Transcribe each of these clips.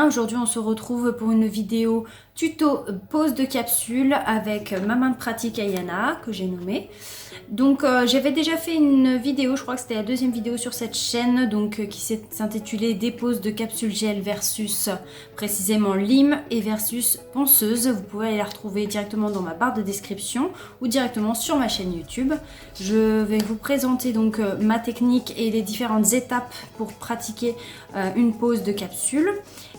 Ayana. Aujourd'hui on se retrouve pour une vidéo tuto pose de capsule avec ma main de pratique Ayana que j'ai nommée. Donc j'avais déjà fait une vidéo, je crois que c'était la deuxième vidéo sur cette chaîne, donc qui s'intitulait des poses de capsule gel versus précisément lime et versus ponceuse. Vous pouvez aller la retrouver directement dans ma barre de description ou directement sur ma chaîne YouTube. Je vais vous présenter donc ma technique et les différentes étapes pour pratiquer une pose de capsule.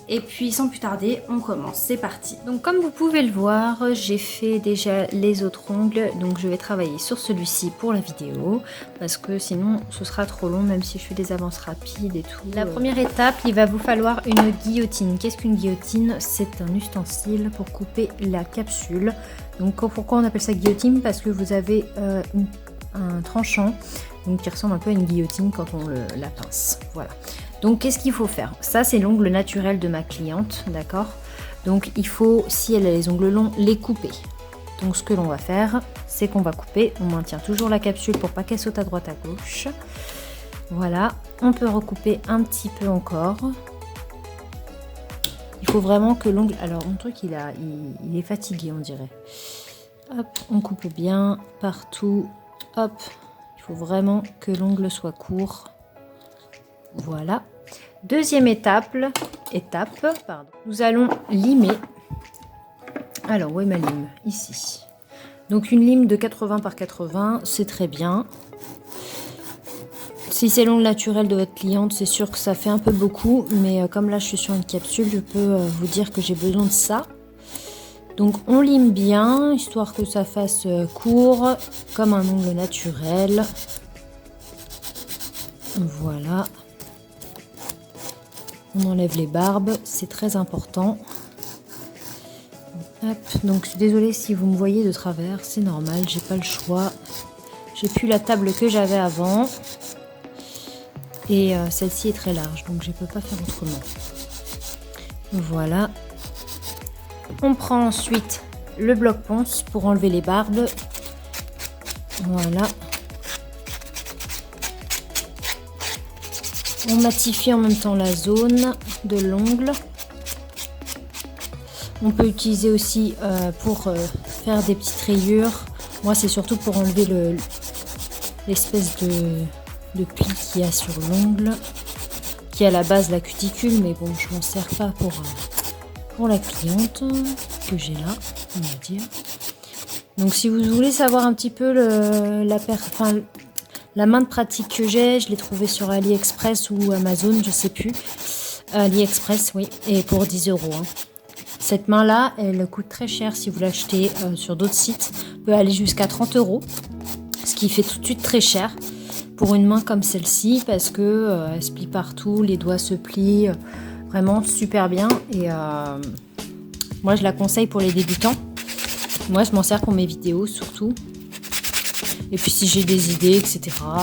Et puis sans plus tarder, on commence, c'est parti. Donc comme vous pouvez le voir, j'ai fait déjà les autres ongles, donc je vais travailler sur celui-ci pour la vidéo, parce que sinon ce sera trop long, même si je fais des avances rapides et tout. La première étape, il va vous falloir une guillotine. Qu'est-ce qu'une guillotine? C'est un ustensile pour couper la capsule. Donc pourquoi on appelle ça guillotine? Parce que vous avez un tranchant, donc qui ressemble un peu à une guillotine quand on la pince, voilà. Donc qu'est-ce qu'il faut faire? Ça c'est l'ongle naturel de ma cliente, d'accord? Donc il faut, si elle a les ongles longs, les couper. Donc ce que l'on va faire, c'est qu'on va couper, on maintient toujours la capsule pour pas qu'elle saute à droite à gauche. Voilà, on peut recouper un petit peu encore. Il faut vraiment que l'ongle... Alors mon truc il est fatigué on dirait. Hop, on coupe bien partout. Hop, il faut vraiment que l'ongle soit court. Voilà. Deuxième étape, nous allons limer. Alors, où est ma lime? Ici. Donc une lime de 80 par 80, c'est très bien. Si c'est l'ongle naturel de votre cliente, c'est sûr que ça fait un peu beaucoup, mais comme là je suis sur une capsule, je peux vous dire que j'ai besoin de ça. Donc on lime bien, histoire que ça fasse court, comme un ongle naturel. Voilà. On enlève les barbes, c'est très important. Hop, donc je suis désolée si vous me voyez de travers, c'est normal, j'ai pas le choix. J'ai plus la table que j'avais avant. Et celle-ci est très large, donc je peux pas faire autrement. Voilà. On prend ensuite le bloc ponce pour enlever les barbes. Voilà. On matifie en même temps la zone de l'ongle. On peut utiliser aussi pour faire des petites rayures. Moi, c'est surtout pour enlever l'espèce de pli qu'il y a sur l'ongle, qui est à la base de la cuticule, mais bon, je m'en sers pas pour la cliente que j'ai là, on va dire. Donc, si vous voulez savoir un petit peu la main de pratique que j'ai, je l'ai trouvée sur AliExpress ou Amazon, je sais plus. AliExpress, oui, et pour 10 €. Hein. Cette main-là, elle coûte très cher si vous l'achetez sur d'autres sites. Peut aller jusqu'à 30 €, ce qui fait tout de suite très cher pour une main comme celle-ci, parce que elle se plie partout, les doigts se plient, vraiment super bien. Et moi, je la conseille pour les débutants. Moi, je m'en sers pour mes vidéos surtout. Et puis si j'ai des idées, etc.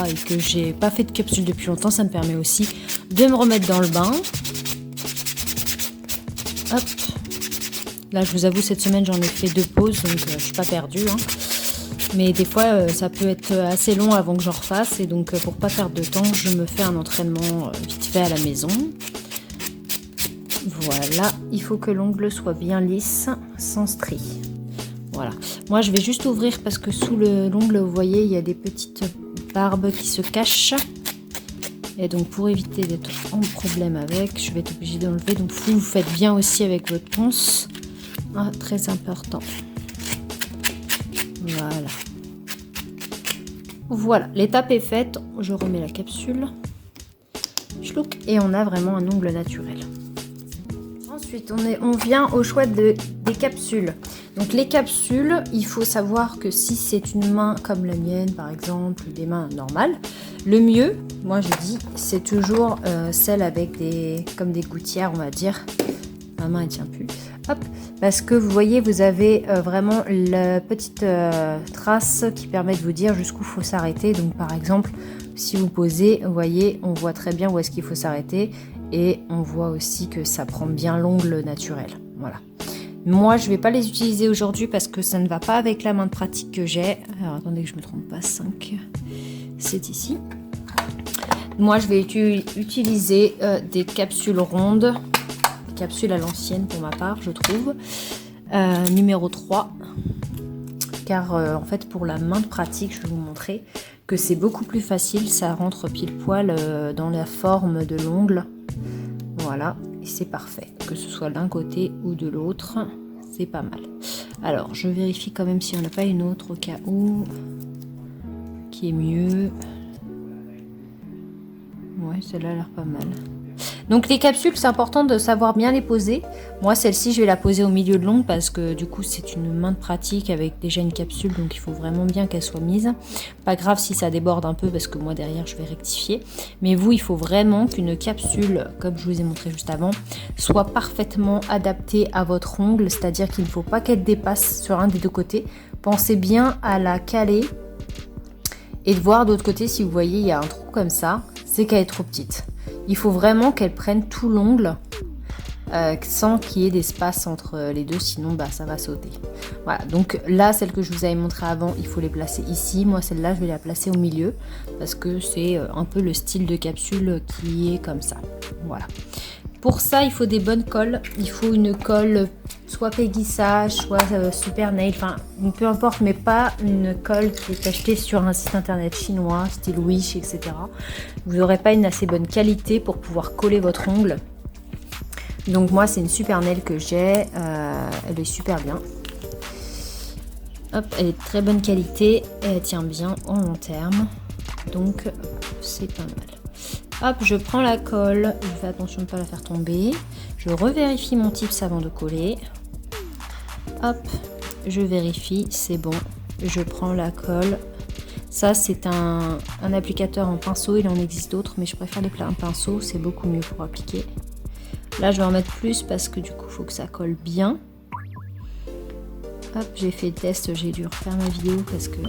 et que j'ai pas fait de capsule depuis longtemps, ça me permet aussi de me remettre dans le bain. Hop. Là, je vous avoue, cette semaine, j'en ai fait 2 pauses, donc je suis pas perdue. Hein. Mais des fois, ça peut être assez long avant que j'en refasse. Et donc, pour pas perdre de temps, je me fais un entraînement vite fait à la maison. Voilà. Il faut que l'ongle soit bien lisse, sans stries. Voilà. Moi, je vais juste ouvrir parce que sous l'ongle, vous voyez, il y a des petites barbes qui se cachent. Et donc, pour éviter d'être en problème avec, je vais être obligée d'enlever. Donc, vous faites bien aussi avec votre ponce. Ah, très important. Voilà. Voilà, l'étape est faite. Je remets la capsule. Chlouc, et on a vraiment un ongle naturel. Ensuite, on vient au choix des capsules. Donc les capsules, il faut savoir que si c'est une main comme la mienne par exemple, des mains normales, le mieux, moi je dis, c'est toujours celle avec comme des gouttières, on va dire. Ma main elle tient plus. Hop, parce que vous voyez, vous avez vraiment la petite trace qui permet de vous dire jusqu'où il faut s'arrêter. Donc par exemple, si vous posez, vous voyez, on voit très bien où est-ce qu'il faut s'arrêter. Et on voit aussi que ça prend bien l'ongle naturel. Voilà. Moi, je ne vais pas les utiliser aujourd'hui parce que ça ne va pas avec la main de pratique que j'ai. Alors, attendez que je ne me trompe pas, 5. C'est ici. Moi, je vais utiliser des capsules rondes capsule à l'ancienne pour ma part, je trouve. Numéro 3. Car en fait pour la main de pratique, je vais vous montrer que c'est beaucoup plus facile, ça rentre pile poil dans la forme de l'ongle. Voilà, et c'est parfait, que ce soit d'un côté ou de l'autre, c'est pas mal. Alors je vérifie quand même si on n'a pas une autre au cas où, qui est mieux. Ouais, celle-là a l'air pas mal. Donc les capsules, c'est important de savoir bien les poser. Moi, celle-ci, je vais la poser au milieu de l'ongle parce que du coup, c'est une main de pratique avec déjà une capsule. Donc il faut vraiment bien qu'elle soit mise. Pas grave si ça déborde un peu parce que moi, derrière, je vais rectifier. Mais vous, il faut vraiment qu'une capsule, comme je vous ai montré juste avant, soit parfaitement adaptée à votre ongle. C'est-à-dire qu'il ne faut pas qu'elle dépasse sur un des deux côtés. Pensez bien à la caler et de voir de l'autre côté, si vous voyez, il y a un trou comme ça, c'est qu'elle est trop petite. Il faut vraiment qu'elle prenne tout l'ongle sans qu'il y ait d'espace entre les deux, sinon bah, ça va sauter. Voilà, donc là, celle que je vous avais montré avant, il faut les placer ici. Moi, celle-là, je vais la placer au milieu parce que c'est un peu le style de capsule qui est comme ça. Voilà. Pour ça, il faut des bonnes colles. Il faut une colle soit Peggy Sage, soit Super Nail, enfin peu importe, mais pas une colle qui est achetée sur un site internet chinois, style Wish, etc. Vous n'aurez pas une assez bonne qualité pour pouvoir coller votre ongle. Donc moi, c'est une Super Nail que j'ai. Elle est super bien. Hop, elle est de très bonne qualité et elle tient bien en long terme. Donc c'est pas mal. Hop, je prends la colle, je fais attention de ne pas la faire tomber. Je revérifie mon tips avant de coller. Hop, je vérifie, c'est bon. Je prends la colle. Ça, c'est un applicateur en pinceau, il en existe d'autres, mais je préfère les pinceaux, c'est beaucoup mieux pour appliquer. Là, je vais en mettre plus parce que du coup, il faut que ça colle bien. Hop, j'ai fait le test, j'ai dû refaire ma vidéo parce que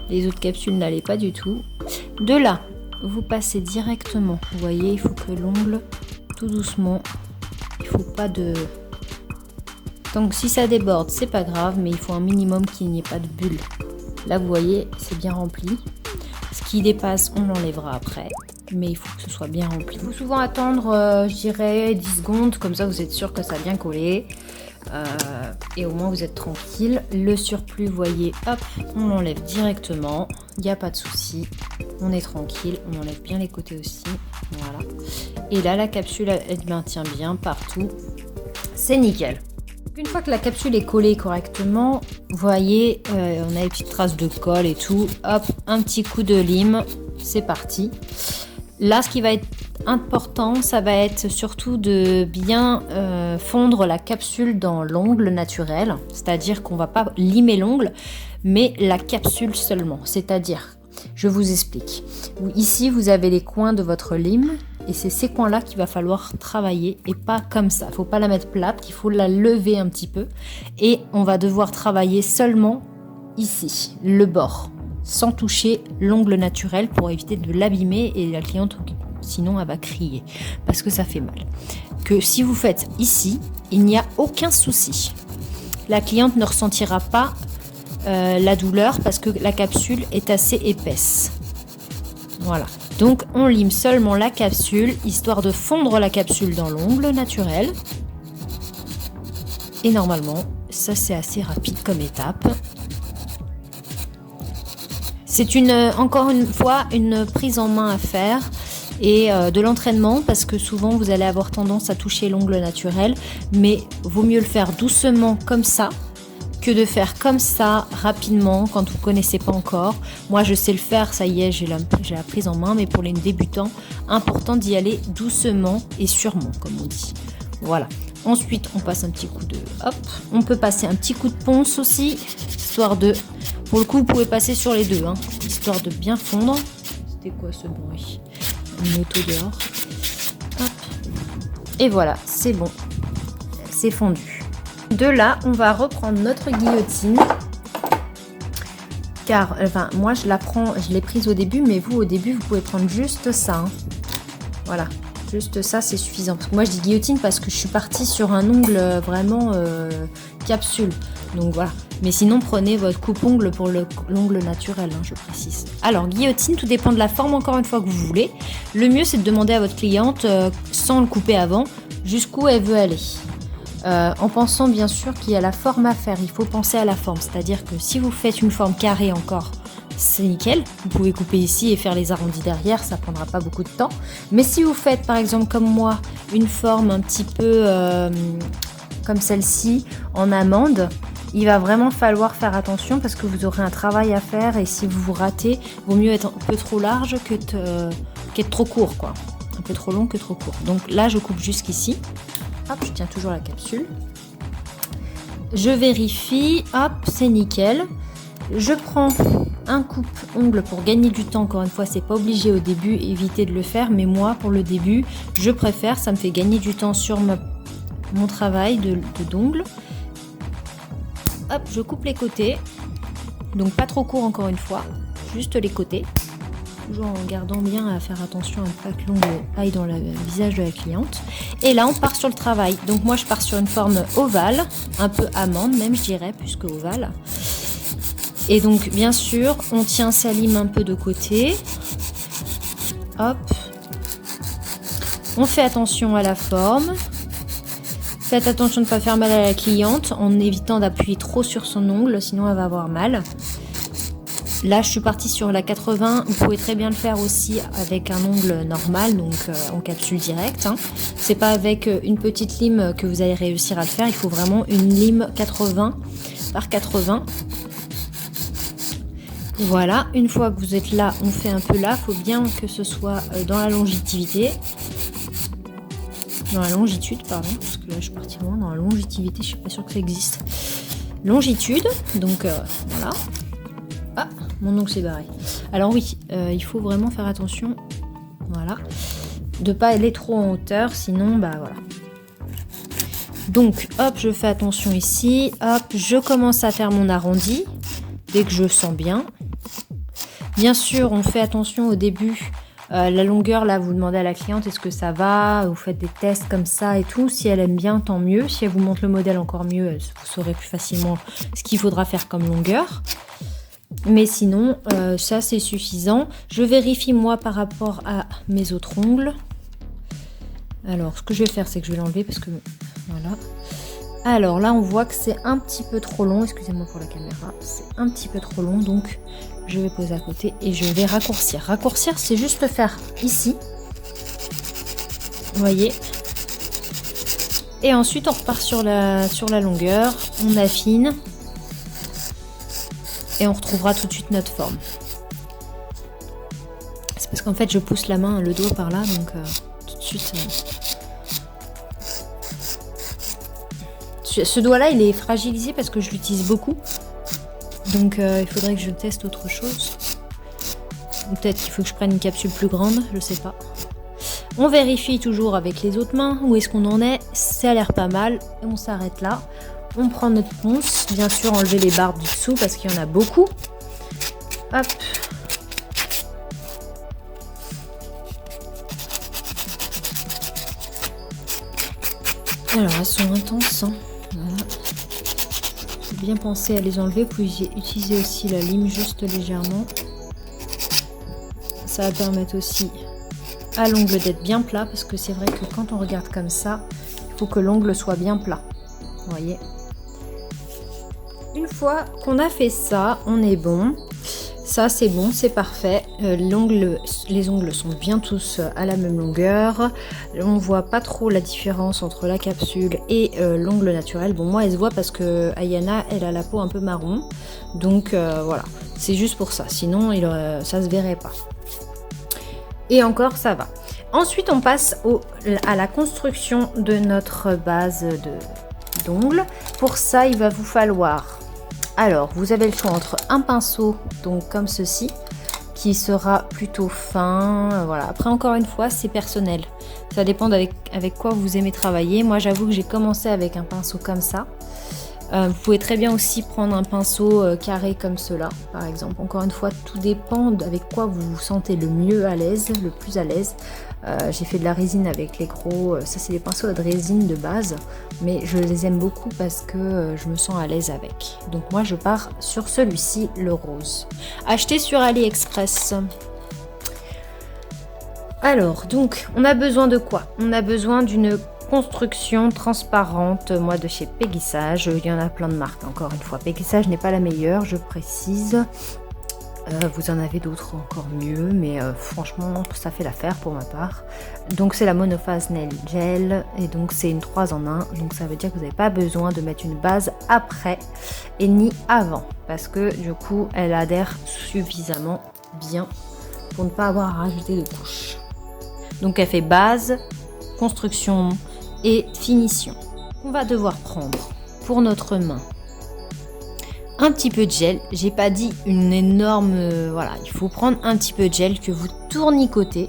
les autres capsules n'allaient pas du tout. De là, vous passez directement. Vous voyez, il faut que l'ongle, tout doucement, il faut pas de... Donc si ça déborde, c'est pas grave, mais il faut un minimum qu'il n'y ait pas de bulle. Là, vous voyez, c'est bien rempli. Ce qui dépasse, on l'enlèvera après. Mais il faut que ce soit bien rempli. Il faut souvent attendre, je dirais, 10 secondes. Comme ça, vous êtes sûr que ça a bien collé. Et au moins, vous êtes tranquille. Le surplus, vous voyez, hop, on l'enlève directement. Il n'y a pas de souci. On est tranquille. On enlève bien les côtés aussi. Voilà. Et là, la capsule, elle maintient bien partout. C'est nickel. Une fois que la capsule est collée correctement, vous voyez, on a les petites traces de colle et tout. Hop, un petit coup de lime. C'est parti. Là, ce qui va être important, ça va être surtout de bien fondre la capsule dans l'ongle naturel. C'est-à-dire qu'on ne va pas limer l'ongle, mais la capsule seulement. C'est-à-dire, je vous explique. Ici, vous avez les coins de votre lime. Et c'est ces coins-là qu'il va falloir travailler et pas comme ça. Il ne faut pas la mettre plate, il faut la lever un petit peu. Et on va devoir travailler seulement ici, le bord, sans toucher l'ongle naturel pour éviter de l'abîmer et la cliente, sinon elle va crier parce que ça fait mal. Que si vous faites ici, il n'y a aucun souci. La cliente ne ressentira pas la douleur parce que la capsule est assez épaisse. Voilà. Donc on lime seulement la capsule, histoire de fondre la capsule dans l'ongle naturel. Et normalement, ça c'est assez rapide comme étape. C'est encore une fois une prise en main à faire et de l'entraînement parce que souvent vous allez avoir tendance à toucher l'ongle naturel. Mais vaut mieux le faire doucement comme ça que de faire comme ça rapidement quand vous ne connaissez pas encore. Moi je sais le faire, ça y est, j'ai la prise en main, mais pour les débutants, important d'y aller doucement et sûrement, comme on dit. Voilà. Ensuite, on passe un petit coup de... Hop. On peut passer un petit coup de ponce aussi, histoire de... Pour le coup, vous pouvez passer sur les deux, hein, histoire de bien fondre. C'était quoi ce bruit? Une moto dehors. Hop. Et voilà, c'est bon. C'est fondu. De là, on va reprendre notre guillotine. Car, enfin, moi, je l'ai prise au début, mais vous, au début, vous pouvez prendre juste ça. Hein. Voilà, juste ça, c'est suffisant. Parce que moi, je dis guillotine parce que je suis partie sur un ongle vraiment capsule. Donc voilà. Mais sinon, prenez votre coupe-ongle pour l'ongle naturel, hein, je précise. Alors, guillotine, tout dépend de la forme, encore une fois, que vous voulez. Le mieux, c'est de demander à votre cliente, sans le couper avant, jusqu'où elle veut aller. En pensant bien sûr qu'il y a la forme à faire, il faut penser à la forme, c'est-à-dire que si vous faites une forme carrée encore, c'est nickel, vous pouvez couper ici et faire les arrondis derrière, ça prendra pas beaucoup de temps. Mais si vous faites par exemple comme moi, une forme un petit peu comme celle-ci, en amande, il va vraiment falloir faire attention parce que vous aurez un travail à faire et si vous vous ratez, il vaut mieux être un peu trop large qu'être trop court, quoi. Un peu trop long que trop court. Donc là, je coupe jusqu'ici. Hop, je tiens toujours la capsule. Je vérifie, hop, c'est nickel. Je prends un coupe-ongle pour gagner du temps. Encore une fois, c'est pas obligé au début, évitez de le faire. Mais moi, pour le début, je préfère, ça me fait gagner du temps sur mon travail d'ongle. Hop, je coupe les côtés. Donc pas trop court encore une fois, juste les côtés. Toujours en gardant bien à faire attention à ne pas que l'ongle aille dans le visage de la cliente. Et là, on part sur le travail. Donc moi, je pars sur une forme ovale, un peu amande même, je dirais, plus que ovale. Et donc, bien sûr, on tient sa lime un peu de côté. Hop. On fait attention à la forme. Faites attention de ne pas faire mal à la cliente en évitant d'appuyer trop sur son ongle, sinon elle va avoir mal. Là, je suis partie sur la 80. Vous pouvez très bien le faire aussi avec un ongle normal, donc en capsule directe. Hein. C'est pas avec une petite lime que vous allez réussir à le faire. Il faut vraiment une lime 80 par 80. Voilà, une fois que vous êtes là, on fait un peu là. Il faut bien que ce soit dans la longévité. Dans la longitude, pardon, parce que là je suis partie loin. Dans la longévité, je suis pas sûre que ça existe. Longitude, donc voilà. Ah, mon ongle s'est barré. Alors oui, il faut vraiment faire attention, voilà, de pas aller trop en hauteur, sinon, bah voilà. Donc, hop, je fais attention ici. Hop, je commence à faire mon arrondi dès que je sens bien. Bien sûr, on fait attention au début. La longueur, là, vous demandez à la cliente est-ce que ça va, vous faites des tests comme ça et tout. Si elle aime bien, tant mieux. Si elle vous montre le modèle, encore mieux, vous saurez plus facilement ce qu'il faudra faire comme longueur. Mais sinon, ça, c'est suffisant. Je vérifie, moi, par rapport à mes autres ongles. Alors, ce que je vais faire, c'est que je vais l'enlever parce que... Voilà. Alors là, on voit que c'est un petit peu trop long. Excusez-moi pour la caméra. C'est un petit peu trop long, donc... Je vais poser à côté et je vais raccourcir. Raccourcir, c'est juste faire ici. Vous voyez. Et ensuite, on repart sur la longueur. On affine. Et on retrouvera tout de suite notre forme. C'est parce qu'en fait, je pousse la main, le doigt par là. Donc, tout de suite... Ce doigt-là, il est fragilisé parce que je l'utilise beaucoup. Donc il faudrait que je teste autre chose. Peut-être qu'il faut que je prenne une capsule plus grande, je sais pas. On vérifie toujours avec les autres mains où est-ce qu'on en est. Ça a l'air pas mal. Et on s'arrête là. On prend notre ponce. Bien sûr, enlever les barres du dessous parce qu'il y en a beaucoup. Hop. Alors, elles sont intenses. Hein. Voilà. Bien penser à les enlever. Vous pouvez utiliser aussi la lime juste légèrement. Ça va permettre aussi à l'ongle d'être bien plat parce que c'est vrai que quand on regarde comme ça, il faut que l'ongle soit bien plat. Vous voyez. Une fois qu'on a fait ça, on est bon. Ça c'est bon, c'est parfait. Les ongles sont bien tous à la même longueur. On voit pas trop la différence entre la capsule et l'ongle naturel. Bon, moi elle se voit parce que Ayana, elle a la peau un peu marron. Donc voilà, c'est juste pour ça. Sinon, ça se verrait pas. Et encore, ça va. Ensuite, on passe à la construction de notre base d'ongles. Pour ça, il va vous falloir... Alors, vous avez le choix entre un pinceau, donc comme ceci, qui sera plutôt fin. Voilà. Après, encore une fois, c'est personnel. Ça dépend avec quoi vous aimez travailler. Moi, j'avoue que j'ai commencé avec un pinceau comme ça. Vous pouvez très bien aussi prendre un pinceau carré comme cela, par exemple. Encore une fois, tout dépend avec quoi vous vous sentez le mieux à l'aise, le plus à l'aise. J'ai fait de la résine avec les gros, ça c'est des pinceaux de résine de base, mais je les aime beaucoup parce que je me sens à l'aise avec. Donc moi je pars sur celui-ci, le rose. Acheté sur AliExpress. Alors, donc, on a besoin de quoi? On a besoin d'une construction transparente, moi de chez Péguissage. Il y en a plein de marques, encore une fois. Péguissage n'est pas la meilleure, je précise. Vous en avez d'autres encore mieux, mais franchement, ça fait l'affaire pour ma part. Donc c'est la Monophase Nail Gel, et donc c'est une 3 en 1. Donc ça veut dire que vous n'avez pas besoin de mettre une base après et ni avant, parce que du coup, elle adhère suffisamment bien pour ne pas avoir à rajouter de couches. Donc elle fait base, construction et finition. On va devoir prendre pour notre main un petit peu de gel. J'ai pas dit une énorme... voilà, il faut prendre un petit peu de gel que vous tournicotez.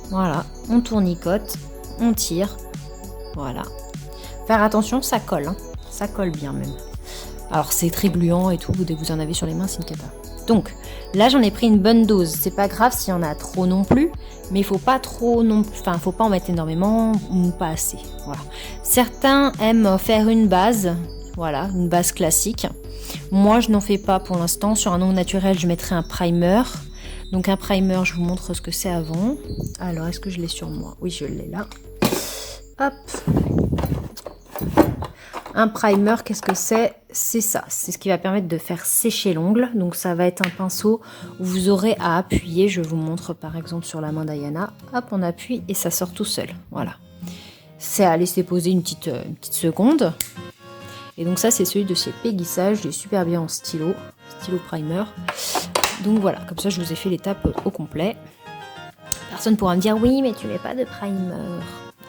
Voilà, on tournicote, on tire. Voilà. Faire attention, ça colle. Hein. Ça colle bien même. Alors c'est très gluant et tout, dès que vous en avez sur les mains, c'est une cata. Donc là j'en ai pris une bonne dose. C'est pas grave s'il y en a trop non plus, mais il faut pas trop non, enfin faut pas en mettre énormément ou pas assez. Voilà. Certains aiment faire une base. Voilà, une base classique. Moi, je n'en fais pas pour l'instant. Sur un ongle naturel, je mettrai un primer. Donc un primer, je vous montre ce que c'est avant. Alors, est-ce que je l'ai sur moi? Oui, je l'ai là. Hop. Un primer, qu'est-ce que c'est? C'est ça. C'est ce qui va permettre de faire sécher l'ongle. Donc ça va être un pinceau où vous aurez à appuyer. Je vous montre par exemple sur la main d'Ayana. Hop, on appuie et ça sort tout seul. Voilà. C'est à laisser poser une petite seconde. Et donc ça c'est celui de chez Péguissage, il est super bien en stylo primer. Donc voilà, comme ça je vous ai fait l'étape au complet. Personne pourra me dire oui mais tu mets pas de primer.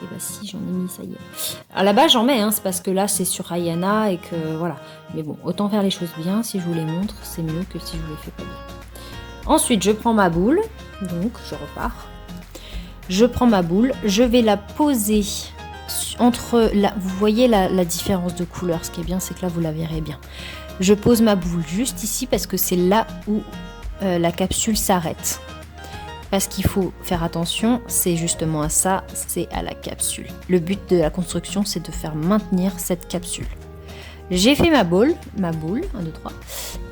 Et bah si, j'en ai mis, ça y est. À la base j'en mets, hein, c'est parce que là c'est sur Ayana et que voilà. Mais bon, autant faire les choses bien, si je vous les montre, c'est mieux que si je vous les fais pas bien. Ensuite je prends ma boule, donc je repars. Je prends ma boule, je vais la poser entre là, vous voyez la différence de couleur. Ce qui est bien, c'est que là vous la verrez bien. Je pose ma boule juste ici parce que c'est là où la capsule s'arrête. Parce qu'il faut faire attention, c'est justement à ça, c'est à la capsule. Le but de la construction, c'est de faire maintenir cette capsule. J'ai fait ma boule, 1, 2, 3.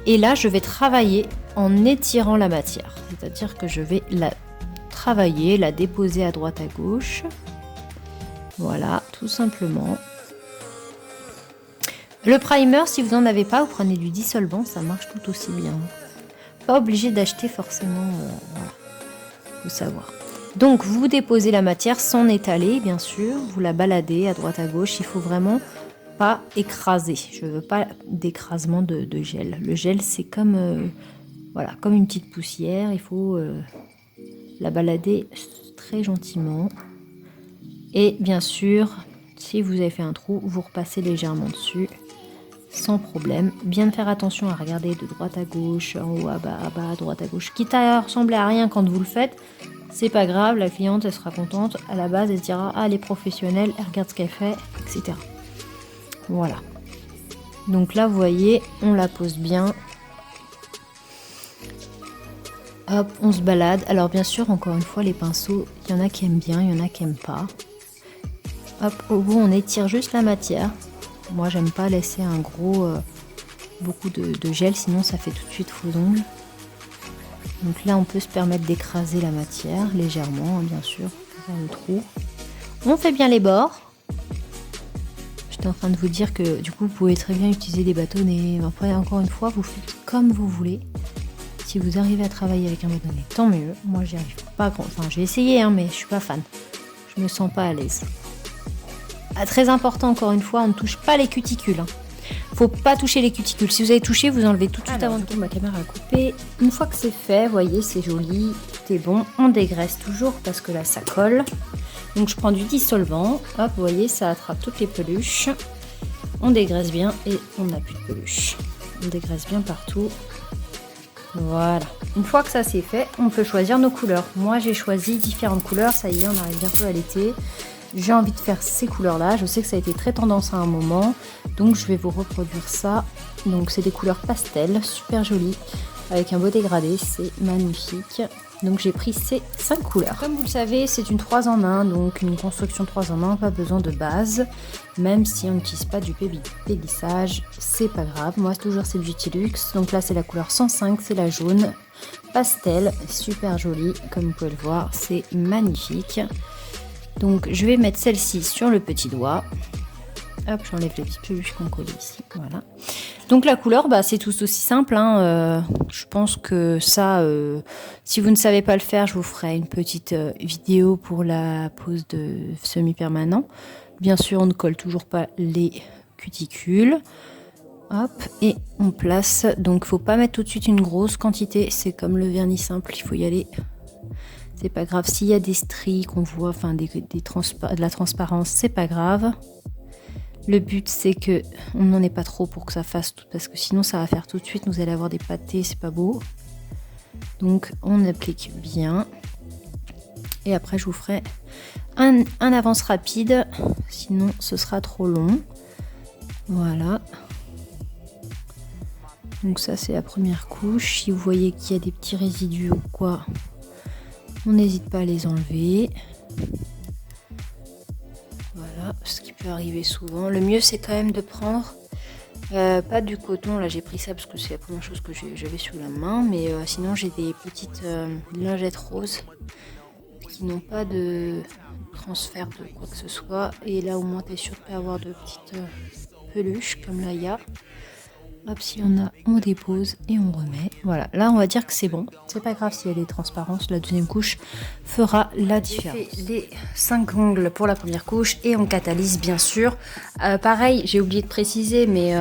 Et là, je vais travailler en étirant la matière. C'est-à-dire que je vais la travailler, la déposer à droite, à gauche. Voilà, tout simplement. Le primer, si vous n'en avez pas, vous prenez du dissolvant, ça marche tout aussi bien. Pas obligé d'acheter forcément, voilà, faut savoir. Donc, vous déposez la matière sans étaler, bien sûr. Vous la baladez à droite, à gauche. Il faut vraiment pas écraser. Je veux pas d'écrasement de gel. Le gel, c'est comme, voilà, comme une petite poussière. Il faut la balader très gentiment. Et bien sûr, si vous avez fait un trou, vous repassez légèrement dessus, sans problème. Bien faire attention à regarder de droite à gauche, en haut, à bas, à droite à gauche. Quitte à ressembler à rien quand vous le faites, c'est pas grave, la cliente elle sera contente. À la base, elle se dira, ah elle est professionnelle, elle regarde ce qu'elle fait, etc. Voilà. Donc là, vous voyez, on la pose bien. Hop, on se balade. Alors bien sûr, encore une fois, les pinceaux, il y en a qui aiment bien, il y en a qui aiment pas. Hop, au bout, on étire juste la matière. Moi, j'aime pas laisser un gros, beaucoup de gel, sinon ça fait tout de suite faux ongles. Donc là, on peut se permettre d'écraser la matière légèrement, hein, bien sûr, pour faire le trou. On fait bien les bords. J'étais en train de vous dire que du coup, vous pouvez très bien utiliser des bâtonnets. Après, encore une fois, vous faites comme vous voulez. Si vous arrivez à travailler avec un bâtonnet, tant mieux. Moi, j'y arrive pas. Enfin, j'ai essayé, hein, mais je suis pas fan. Je me sens pas à l'aise. Ah, très important, encore une fois, on ne touche pas les cuticules. Hein. Faut pas toucher les cuticules. Si vous avez touché, vous enlevez tout de suite avant de ma caméra à couper. Une fois que c'est fait, vous voyez, c'est joli, tout est bon. On dégraisse toujours parce que là, ça colle. Donc, je prends du dissolvant. Hop, vous voyez, ça attrape toutes les peluches. On dégraisse bien et on n'a plus de peluches. On dégraisse bien partout. Voilà. Une fois que ça c'est fait, on peut choisir nos couleurs. Moi, j'ai choisi différentes couleurs. Ça y est, on arrive bientôt à l'été. J'ai envie de faire ces couleurs-là. Je sais que ça a été très tendance à un moment. Donc, je vais vous reproduire ça. Donc, c'est des couleurs pastel, super jolies. Avec un beau dégradé, c'est magnifique. Donc, j'ai pris ces 5 couleurs. Comme vous le savez, c'est une 3 en 1. Donc, une construction 3 en 1. Pas besoin de base. Même si on n'utilise pas du péguissage, c'est pas grave. Moi, c'est toujours c'est Beauty Luxe. Donc là, c'est la couleur 105. C'est la jaune. Pastel, super jolie. Comme vous pouvez le voir, c'est magnifique. Donc je vais mettre celle-ci sur le petit doigt. Hop, j'enlève les petites peluches qu'on collait ici. Voilà. Donc la couleur, bah, c'est tout aussi simple. Hein. Je pense que ça, si vous ne savez pas le faire, je vous ferai une petite vidéo pour la pose de semi-permanent. Bien sûr, on ne colle toujours pas les cuticules. Hop, et on place. Donc, faut pas mettre tout de suite une grosse quantité. C'est comme le vernis simple, il faut y aller. C'est pas grave. S'il y a des stries qu'on voit, enfin de la transparence, c'est pas grave. Le but, c'est que on n'en ait pas trop pour que ça fasse tout, parce que sinon ça va faire tout de suite. Vous allez avoir des pâtés, c'est pas beau. Donc, on applique bien. Et après, je vous ferai un avance rapide, sinon ce sera trop long. Voilà. Donc ça, c'est la première couche. Si vous voyez qu'il y a des petits résidus ou quoi, on n'hésite pas à les enlever. Voilà, ce qui peut arriver souvent. Le mieux, c'est quand même de prendre pas du coton. Là, j'ai pris ça parce que c'est la première chose que j'avais sur la main. Mais sinon, j'ai des petites lingettes roses qui n'ont pas de transfert de quoi que ce soit. Et là, au moins, tu es sûr de ne pas avoir de petites peluches comme là, il y a. Hop, si on a, on dépose et on remet. Voilà, là on va dire que c'est bon. C'est pas grave s'il y a des transparences. La deuxième couche fera la différence. J'ai fait les 5 ongles pour la première couche et on catalyse bien sûr. Pareil, j'ai oublié de préciser, mais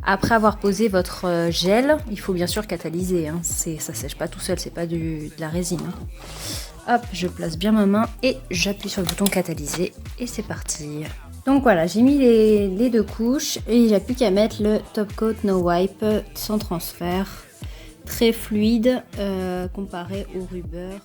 après avoir posé votre gel, il faut bien sûr catalyser. Hein. Ça sèche pas tout seul, c'est pas de la résine. Hein. Hop, je place bien ma main et j'appuie sur le bouton catalyser et c'est parti. Donc voilà, j'ai mis les 2 couches et il n'y a plus qu'à mettre le top coat no wipe sans transfert. Très fluide comparé au rubber